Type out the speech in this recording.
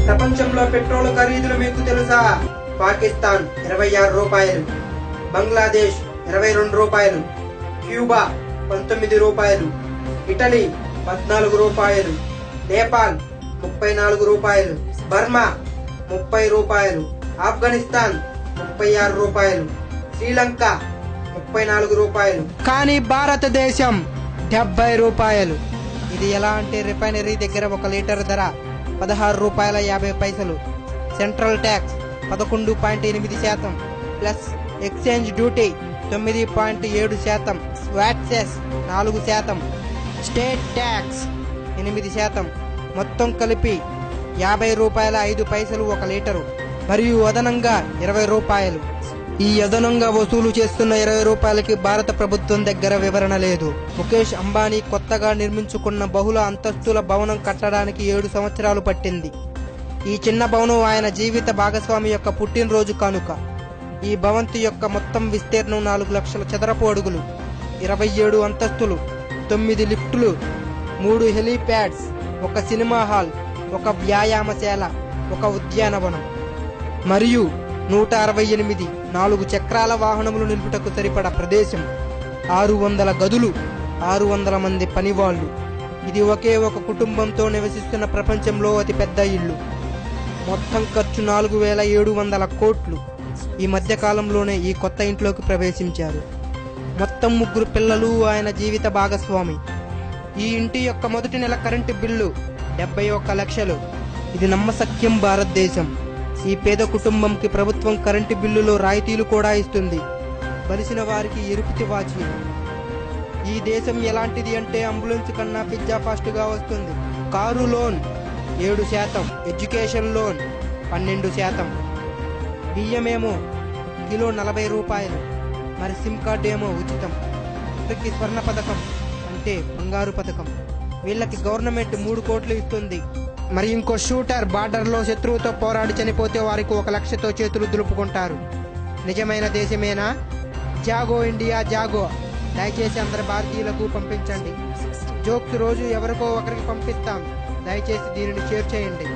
ప్రపంచంలో పెట్రోల్ ఖరీదులు మీకు తెలుసా? పాకిస్తాన్ 26 రూపాయలు, బంగ్లాదేశ్ 22 రూపాయలు, క్యూబా 19 రూపాయలు, ఇటలీ 14 రూపాయలు, నేపాల్ 34 రూపాయలు, బర్మా 30 రూపాయలు, ఆఫ్ఘనిస్తాన్ 36 రూపాయలు, శ్రీలంక 34 రూపాయలు. కానీ భారతదేశం 70 రూపాయలు. ఇది ఎలా అంటే రిఫైనరీ దగ్గర 1 లీటర్ ధర 16 రూపాయల 50 పైసలు, central tax 11.8%, plus exchange duty 9.7%, VAT cess 4%, state tax 8%, మొత్తం కలిపి 50 రూపాయల 5 పైసలు 1 లీటరు, మరియు అదనంగా 20 రూపాయలు. ఈ అదనంగా వసూలు చేస్తున్న 20 రూపాయలకి భారత ప్రభుత్వం దగ్గర వివరణ లేదు. ముఖేష్ అంబానీ కొత్తగా నిర్మించుకున్న బహుళ అంతస్తుల భవనం కట్టడానికి 7 సంవత్సరాలు పట్టింది. ఈ చిన్న భవనం ఆయన జీవిత భాగస్వామి యొక్క పుట్టినరోజు కానుక. ఈ భవంతి యొక్క మొత్తం విస్తీర్ణం 4 లక్షల చదరపు అడుగులు, 27 అంతస్తులు, 9 లిఫ్టులు, 3 హెలీప్యాడ్స్, 1 సినిమా హాల్, 1 వ్యాయామశాల, 1 ఉద్యానవనం మరియు 168 4 చక్రాల వాహనములు నిలుపుటకు సరిపడ ప్రదేశం, 600 గదులు, 600 మంది పనివాళ్లు. ఇది ఒకే ఒక కుటుంబంతో నివసిస్తున్న ప్రపంచంలో అతిపెద్ద ఇల్లు. మొత్తం ఖర్చు 4700 కోట్లు. ఈ మధ్య కాలంలోనే ఈ కొత్త ఇంట్లోకి ప్రవేశించారు. మొత్తం 3 పిల్లలు ఆయన జీవిత భాగస్వామి. ఈ ఇంటి యొక్క మొదటి నెల కరెంటు బిల్లు 71 లక్షలు. ఇది నమ్మశక్యం భారతదేశం. ఈ పేద కుటుంబంకి ప్రభుత్వం కరెంటు బిల్లులో రాయితీలు కూడా ఇస్తుంది. బలిసిన వారికి ఎరుపు తివాచీ. ఈ దేశం ఎలాంటిది అంటే అంబులెన్స్ కన్నా పిజ్జా ఫాస్ట్ గా వస్తుంది. కారు లోన్ 7%, ఎడ్యుకేషన్ లోన్ 12%, బియ్యమేమో కిలో 40 రూపాయలు, మరి సిమ్ కార్డు ఏమో ఉచితం. వీళ్ళకి స్వర్ణ పథకం అంటే బంగారు పథకం. వీళ్ళకి గవర్నమెంట్ 3 కోట్లు ఇస్తుంది. మరి ఇంకో షూటర్ బార్డర్లో శత్రువుతో పోరాడి చనిపోతే వారికి 1 లక్షతో చేతులు దులుపుకుంటారు. నిజమైన దేశమేనా? జాగో ఇండియా జాగో. దయచేసి అందరి భారతీయులకు పంపించండి. జోక్స్ రోజు ఎవరికో ఒకరికి పంపిస్తాం. దయచేసి దీనిని షేర్ చేయండి.